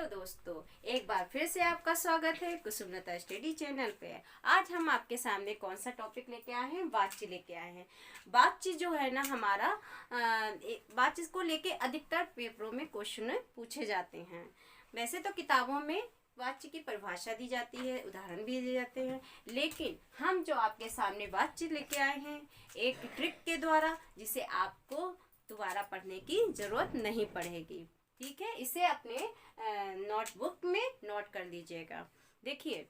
Hello दोस्तों, एक बार फिर से आपका स्वागत है कुसुमलता स्टडी चैनल पे। आज हम आपके सामने कौन सा टॉपिक लेके आए हैं? बातचीत लेके आए हैं। बातचीत जो है ना हमारा बातचीत को लेके अधिकतर पेपरों में क्वेश्चन पूछे जाते हैं। वैसे तो किताबों में बातचीत की परिभाषा दी जाती है, उदाहरण भी दिए जाते हैं, लेकिन हम जो आपके सामने बातचीत लेके आए हैं एक ट्रिक के द्वारा, जिसे आपको दोबारा पढ़ने की जरूरत नहीं पड़ेगी। ठीक है, इसे अपने नोटबुक में नोट कर लीजिएगा। देखिए,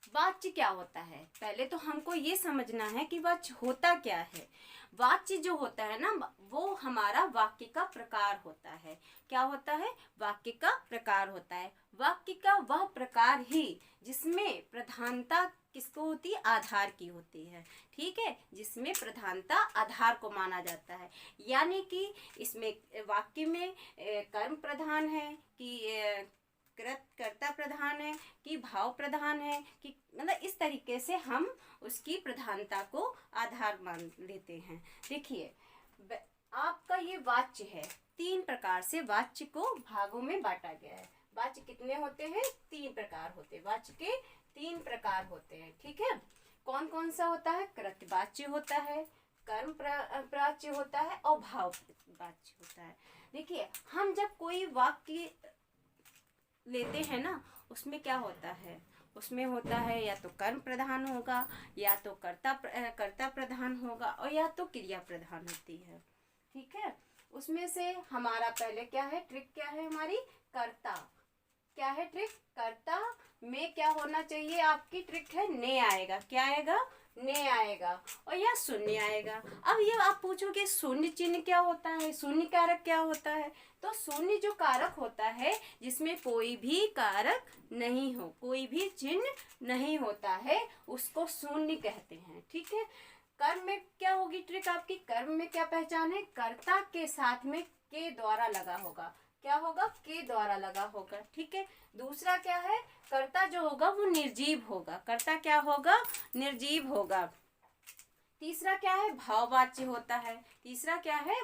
बातचीत क्या होता है? पहले तो हमको ये समझना है कि बातचीत होता क्या है। बातचीत जो होता है ना, वो हमारा वाक्य का प्रकार होता है। क्या होता है? वाक्य का प्रकार होता है। वाक्य का वह प्रकार ही जिसमें प्रधानता किसको होती है? आधार की होती है। ठीक है, जिसमें प्रधानता आधार को माना जाता है। यानी कि इसमें वाक्य में कर्म प्रधान है कि कर्ता प्रधान है कि भाव प्रधान है, कि मतलब इस तरीके से हम उसकी प्रधानता को आधार मान लेते हैं। देखिए, आपका ये वाच्य है। 3 प्रकार से वाच्य को भागों में बांटा गया है। वाच्य कितने होते हैं? 3 प्रकार होते हैं। वाच्य के 3 प्रकार होते हैं। ठीक है, कौन कौन सा होता है? कृतवाच्य होता है, कर्म प्राच्य होता है और भाव वाच्य होता है। देखिए, हम जब कोई वाक्य लेते हैं ना, उसमें क्या होता है? उसमें होता है या तो कर्म प्रधान होगा, या तो कर्ता प्रधान होगा, और या तो क्रिया प्रधान होती है। ठीक है, उसमें से हमारा पहले क्या है? ट्रिक क्या है हमारी? कर्ता। क्या है ट्रिक? कर्ता में क्या होना चाहिए? आपकी ट्रिक है ने आएगा। क्या आएगा? ने आएगा, और यह शून्य आएगा। अब ये आप पूछोगे शून्य चिन्ह क्या होता है, शून्य कारक क्या होता है? तो शून्य जो कारक होता है जिसमें कोई भी कारक नहीं हो, कोई भी चिन्ह नहीं होता है, उसको शून्य कहते हैं। ठीक है, कर्म में क्या होगी ट्रिक आपकी? कर्म में क्या पहचान है? कर्ता के साथ में के द्वारा लगा होगा। क्या होगा? के द्वारा लगा होगा। ठीक है, दूसरा क्या है? कर्ता जो होगा वो निर्जीव होगा। कर्ता क्या होगा? निर्जीव होगा। तीसरा क्या है? भाववाच्य होता है। तीसरा क्या है?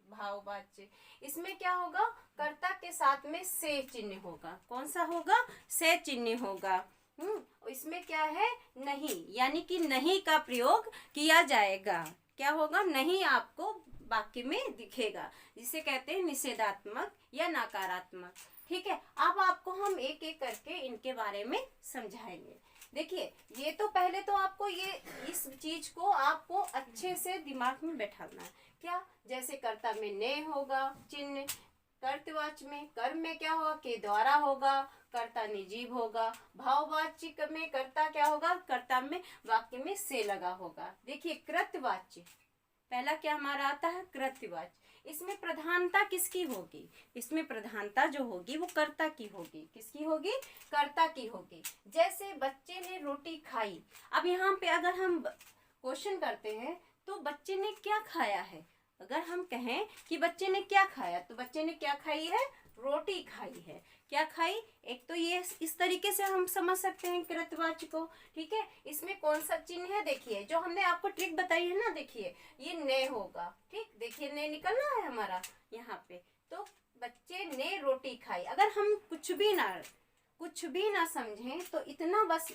भाववाच्य। इसमें क्या होगा? कर्ता के साथ में से चिन्ह होगा। कौन सा होगा? से चिन्ह होगा। इसमें क्या है? नहीं, यानी कि नहीं का प्रयोग किया जाएगा। क्या होगा? नहीं आपको वाक्य में दिखेगा, जिसे कहते हैं निषेधात्मक या नकारात्मक। ठीक है, अब आपको हम एक एक करके इनके बारे में समझाएंगे। देखिए, ये तो पहले तो आपको ये इस चीज को आपको अच्छे से दिमाग में बैठाना है। क्या? जैसे कर्ता में ने होगा चिन्ह, कर्तवाच्य में कर्म में क्या होगा? के द्वारा होगा, कर्ता निर्जीव होगा। भाववाच्य में कर्ता क्या होगा? कर्ता में वाक्य में से लगा होगा। देखिए, कृतवाच्य पहला क्या हमारा आता है? कृतवाच्य। इसमें प्रधानता किसकी होगी? इसमें प्रधानता जो होगी वो कर्ता की होगी। किसकी होगी? कर्ता की होगी। जैसे बच्चे ने रोटी खाई। अब यहाँ पे अगर हम क्वेश्चन करते हैं तो बच्चे ने क्या खाया है? अगर हम कहें कि बच्चे ने क्या खाया, तो बच्चे ने क्या खाई है? रोटी खाई है। क्या खाई? एक तो ये इस तरीके से हम समझ सकते हैं कृतवाच्य को। ठीक है, इसमें कौन सा चिन्ह है? देखिए, जो हमने आपको ट्रिक बताई है ना, देखिए ये ने होगा। ठीक, देखिए ने निकलना है हमारा यहाँ पे। तो बच्चे ने रोटी खाई। अगर हम कुछ भी ना समझें तो इतना बस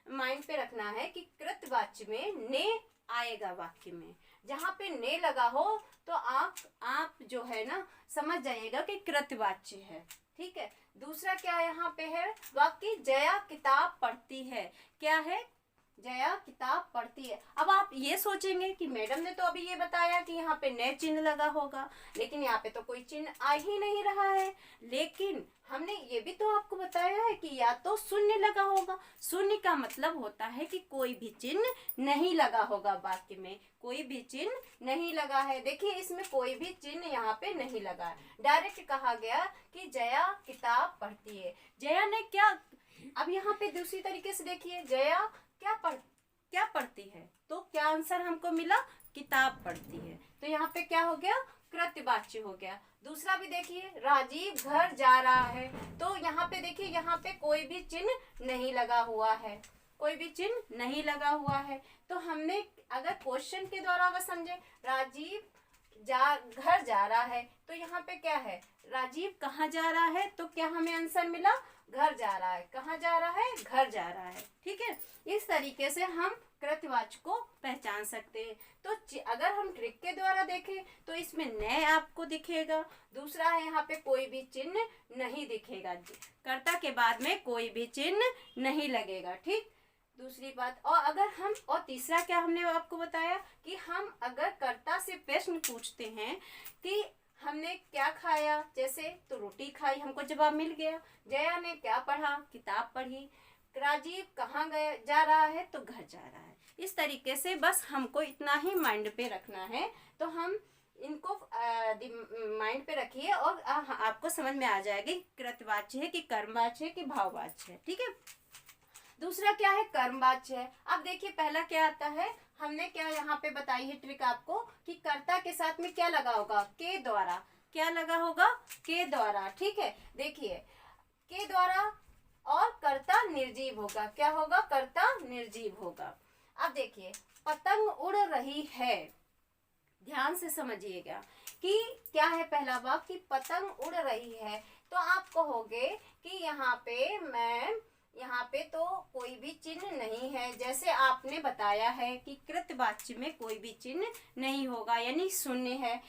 माइंड पे रखना है कि कृतवाच्य में ने आएगा वाक्य में। जहाँ पे ने लगा हो तो आप जो है ना समझ जाइएगा कि कृतवाच्य है। ठीक है, दूसरा क्या यहाँ पे है? वाक्य जया किताब पढ़ती है। क्या है? जया किताब पढ़ती है। अब आप ये सोचेंगे कि मैडम ने तो अभी ये बताया कि यहाँ पे ने चिन्ह लगा होगा, लेकिन यहाँ पे तो कोई चिन्ह आ ही नहीं रहा है। लेकिन हमने ये भी तो आपको बताया है कि या तो शून्य लगा होगा। शून्य का मतलब होता है कि कोई भी चिन्ह नहीं लगा होगा वाक्य में, कोई भी चिन्ह नहीं लगा है। देखिए, इसमें कोई भी चिन्ह यहाँ पे नहीं लगा है। डायरेक्ट कहा गया कि जया किताब पढ़ती है। जया ने क्या? अब यहाँ पे दूसरी तरीके से देखिए, जया क्या पढ़ती है, तो क्या आंसर हमको मिला? किताब पढ़ती है। तो यहाँ पे क्या हो गया? कृतवाच्य हो गया। दूसरा भी देखिए, राजीव घर जा रहा है। तो यहाँ पे देखिए, यहाँ पे कोई भी चिन्ह नहीं लगा हुआ है, कोई भी चिन्ह नहीं लगा हुआ है। तो हमने अगर क्वेश्चन के द्वारा अगर समझे, राजीव घर जा रहा है, तो यहाँ पे क्या है, राजीव कहाँ जा रहा है, तो क्या हमें आंसर मिला, घर जा रहा है। कहाँ जा रहा है, घर जा रहा है। ठीक है, इस तरीके से हम कृतवाच्य को पहचान सकते हैं। तो अगर हम ट्रिक के द्वारा देखें तो इसमें न आपको दिखेगा, दूसरा है यहाँ पे कोई भी चिन्ह नहीं दिखेगा, कर्ता के बाद में कोई भी चिन्ह नहीं लगेगा। ठीक, दूसरी बात, और तीसरा क्या हमने आपको बताया कि हम अगर कर्ता से प्रश्न पूछते हैं कि हमने क्या खाया, जैसे तो रोटी खाई, हमको जवाब मिल गया। जया ने क्या पढ़ा, किताब पढ़ी। राजीव कहाँ गया जा रहा है, तो घर जा रहा है। इस तरीके से बस हमको इतना ही माइंड पे रखना है। तो हम इनको माइंड पे रखिए और आपको समझ में आ जाएगा कृतवाच्य है कि कर्मवाच्य है कि भाववाच्य है। ठीक है, दूसरा क्या है, कर्मवाच्य है। अब देखिए पहला क्या आता है, हमने क्या यहाँ पे बताई है ट्रिक आपको कि कर्ता के साथ में क्या लगा होगा, के द्वारा। क्या लगा होगा, के द्वारा। ठीक है, देखिए के द्वारा और कर्ता निर्जीव होगा। क्या होगा, कर्ता निर्जीव होगा। अब देखिए पतंग उड़ रही है, ध्यान से समझिएगा कि क्या है पहला वाक्य कि पतंग उड़ रही है। तो आप कहोगे कि यहाँ पे तो कोई भी चिन्ह नहीं है, जैसे आपने बताया है कि कृतवाच्य में कोई भी चिन्ह नहीं होगा, यानी शून्य है।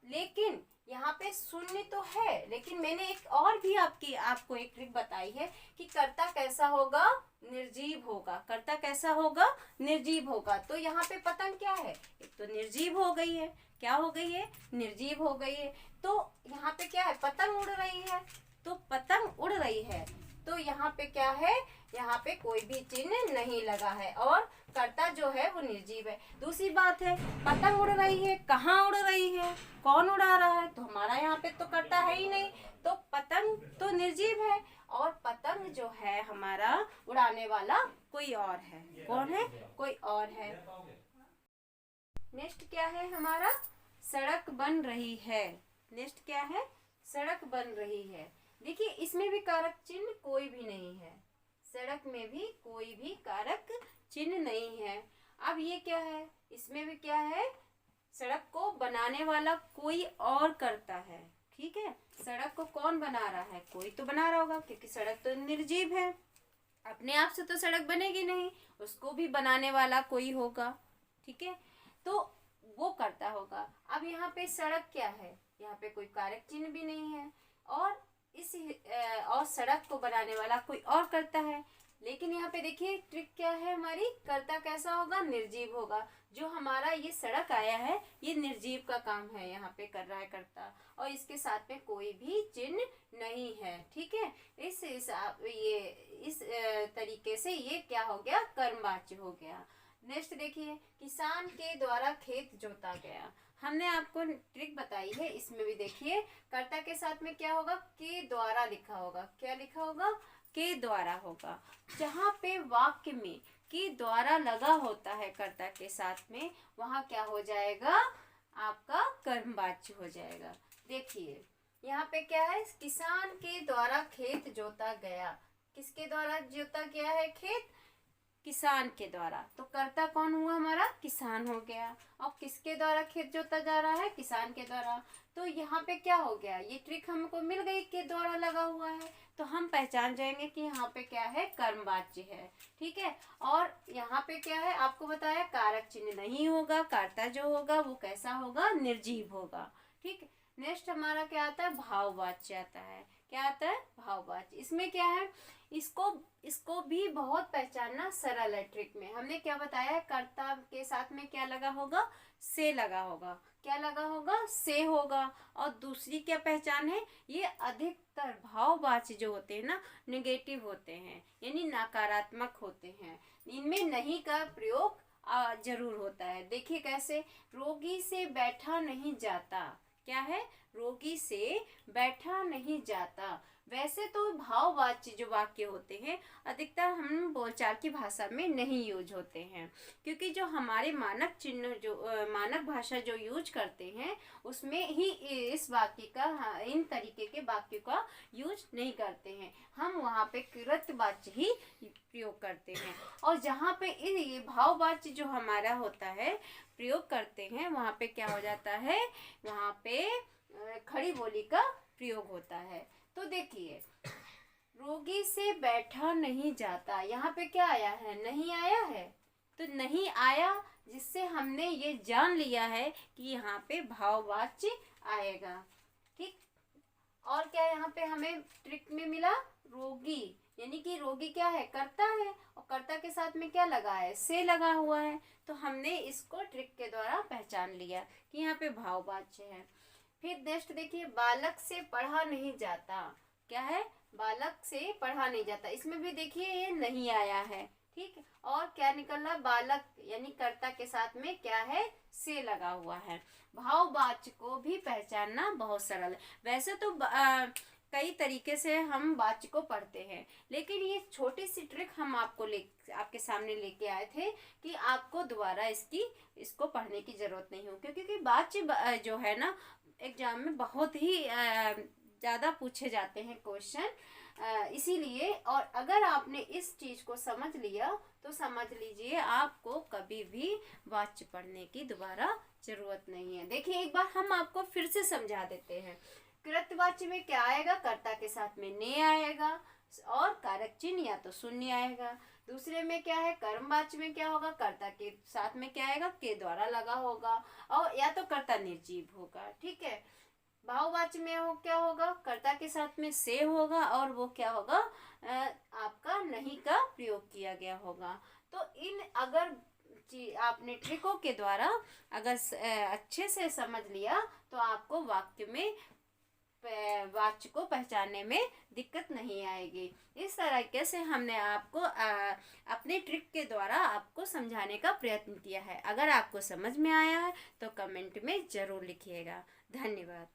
लेकिन यहाँ पे शून्य तो है, लेकिन मैंने एक और भी आपको एक ट्रिक बताई है कि कर्ता कैसा होगा, निर्जीव होगा। कर्ता कैसा होगा, निर्जीव होगा। तो यहाँ पे पतंग क्या है, एक तो निर्जीव हो गई है। क्या हो गई है, निर्जीव हो गई है। तो यहाँ पे क्या है, पतंग उड़ रही है, तो पतंग उड़ रही है, तो यहाँ पे क्या है, यहाँ पे कोई भी चिन्ह नहीं लगा है और कर्ता जो है वो निर्जीव है। दूसरी बात है, पतंग उड़ रही है, कहाँ उड़ रही है, कौन उड़ा रहा है, तो हमारा यहाँ पे तो कर्ता है ही नहीं, तो पतंग तो निर्जीव है और पतंग जो है हमारा उड़ाने वाला कोई और है। कौन है, कोई और है। नेक्स्ट क्या है हमारा, सड़क बन रही है। नेक्स्ट क्या है, सड़क बन रही है। देखिए इसमें भी कारक चिन्ह कोई भी नहीं है, सड़क में भी कोई भी कारक चिन्ह नहीं है। अब ये क्या है, इसमें भी क्या है, सड़क को बनाने वाला कोई और करता है। ठीक है, सड़क को कौन बना रहा है, कोई तो बना रहा होगा, क्योंकि सड़क तो निर्जीव है, अपने आप से तो सड़क बनेगी नहीं, उसको भी बनाने वाला कोई होगा। ठीक है, तो वो करता होगा। अब यहाँ पे सड़क क्या है, यहाँ पे कोई कारक चिन्ह भी नहीं है और और सड़क को बनाने वाला कोई और करता है। लेकिन यहाँ पे देखिए ट्रिक क्या है हमारी, कर्ता कैसा होगा, निर्जीव होगा। जो हमारा ये सड़क आया है ये निर्जीव का काम है, यहाँ पे कर रहा है कर्ता, और इसके साथ में कोई भी चिन्ह नहीं है। ठीक है, इस तरीके से ये क्या हो गया, कर्मवाच्य हो गया। नेक्स्ट देखिए, किसान के द्वारा खेत जोता गया। हमने आपको ट्रिक बताई है, इसमें भी देखिए कर्ता के साथ में क्या होगा, के द्वारा लिखा होगा। क्या लिखा होगा, के द्वारा होगा। जहाँ पे वाक्य में के द्वारा लगा होता है कर्ता के साथ में, वहाँ क्या हो जाएगा, आपका कर्मवाच्य हो जाएगा। देखिए यहाँ पे क्या है, किसान के द्वारा खेत जोता गया। किसके द्वारा जोता गया है खेत, किसान के द्वारा। तो कर्ता कौन हुआ हमारा, किसान हो गया। और किसके द्वारा खेत जोता जा रहा है, किसान के द्वारा। तो यहाँ पे क्या हो गया, ये ट्रिक हमको मिल गई, के द्वारा लगा हुआ है, तो हम पहचान जाएंगे कि यहाँ पे क्या है, कर्मवाच्य है। ठीक है, और यहाँ पे क्या है, आपको बताया कारक चिन्ह नहीं होगा, कर्ता जो होगा वो कैसा होगा, निर्जीव होगा। ठीक, नेक्स्ट हमारा क्या आता है, भाववाच्य आता है। क्या आता है, भाववाच्य। इसमें क्या है, इसको भी बहुत पहचानना सरल है। ट्रिक में हमने क्या बताया है, कर्ता के साथ में क्या लगा होगा, से लगा होगा। क्या लगा होगा, से होगा। और दूसरी क्या पहचान है, ये अधिकतर भाववाच्य जो होते हैं ना, नेगेटिव होते हैं, यानी नकारात्मक होते हैं। इनमें नहीं का प्रयोग जरूर होता है। देखिए कैसे, रोगी से बैठा नहीं जाता। क्या है, रोगी से बैठा नहीं जाता। वैसे तो भाववाच्य जो वाक्य होते हैं अधिकतर हम बोलचाल की भाषा में नहीं यूज होते हैं, क्योंकि जो हमारे मानक चिन्ह जो मानक भाषा जो यूज करते हैं उसमें ही इस वाक्य का इन तरीके के वाक्य का यूज नहीं करते हैं। हम वहाँ पे कृतवाच्य ही प्रयोग करते हैं। और जहाँ पे ये भाववाच्य जो हमारा होता है प्रयोग करते हैं वहाँ पे क्या हो जाता है, वहाँ पे खड़ी बोली का प्रयोग होता है। तो देखिए, रोगी से बैठा नहीं जाता, यहाँ पे क्या आया है, नहीं आया है। तो नहीं आया जिससे हमने ये जान लिया है कि यहाँ पे भाववाच्य आएगा। ठीक। और क्या यहाँ पे हमें ट्रिक में मिला, रोगी, यानी कि रोगी क्या है, कर्ता है, और कर्ता के साथ में क्या लगा है, से लगा हुआ है। तो हमने इसको ट्रिक के द्वारा पहचान लिया कि यहाँ पे भाववाच्य है। फिर नेक्स्ट देखिए, बालक से पढ़ा नहीं जाता। क्या है, बालक से पढ़ा नहीं जाता, इसमें भी देखिए ये नहीं आया है। ठीक। और क्या निकल रहा, बालक यानी कर्ता के साथ में क्या है, से लगा हुआ है। भाववाच्य को भी पहचानना बहुत सरल है। वैसे तो कई तरीके से हम वाच्य को पढ़ते हैं, लेकिन ये छोटी सी ट्रिक हम आपके सामने लेके आए थे कि आपको दोबारा इसको पढ़ने की जरूरत नहीं हो, क्योंकि वाच्य जो है ना एग्जाम में बहुत ही ज़्यादा पूछे जाते हैं क्वेश्चन, इसीलिए। और अगर आपने इस चीज़ को समझ लिया तो समझ लीजिए आपको कभी भी वाच्य पढ़ने की दोबारा जरूरत नहीं है। देखिए एक बार हम आपको फिर से समझा देते हैं। कृतवाच्य में क्या आएगा, कर्ता के साथ में ने आएगा और कारक चिन्ह या तो शून्य आएगा। दूसरे में क्या है, कर्मवाच्य में क्या होगा, कर्ता के साथ में क्या आएगा, के द्वारा लगा होगा और या तो कर्ता निर्जीव होगा। ठीक है। भाववाच्य में क्या होगा, कर्ता के साथ में से होगा और वो क्या होगा, आपका नहीं का प्रयोग किया गया होगा। तो इन अगर आपने ट्रिकों के द्वारा अगर अच्छे से समझ लिया तो आपको वाक्य में वाच्य को पहचानने में दिक्कत नहीं आएगी। इस तरीके से हमने आपको अपने ट्रिक के द्वारा आपको समझाने का प्रयत्न किया है। अगर आपको समझ में आया है तो कमेंट में ज़रूर लिखिएगा। धन्यवाद।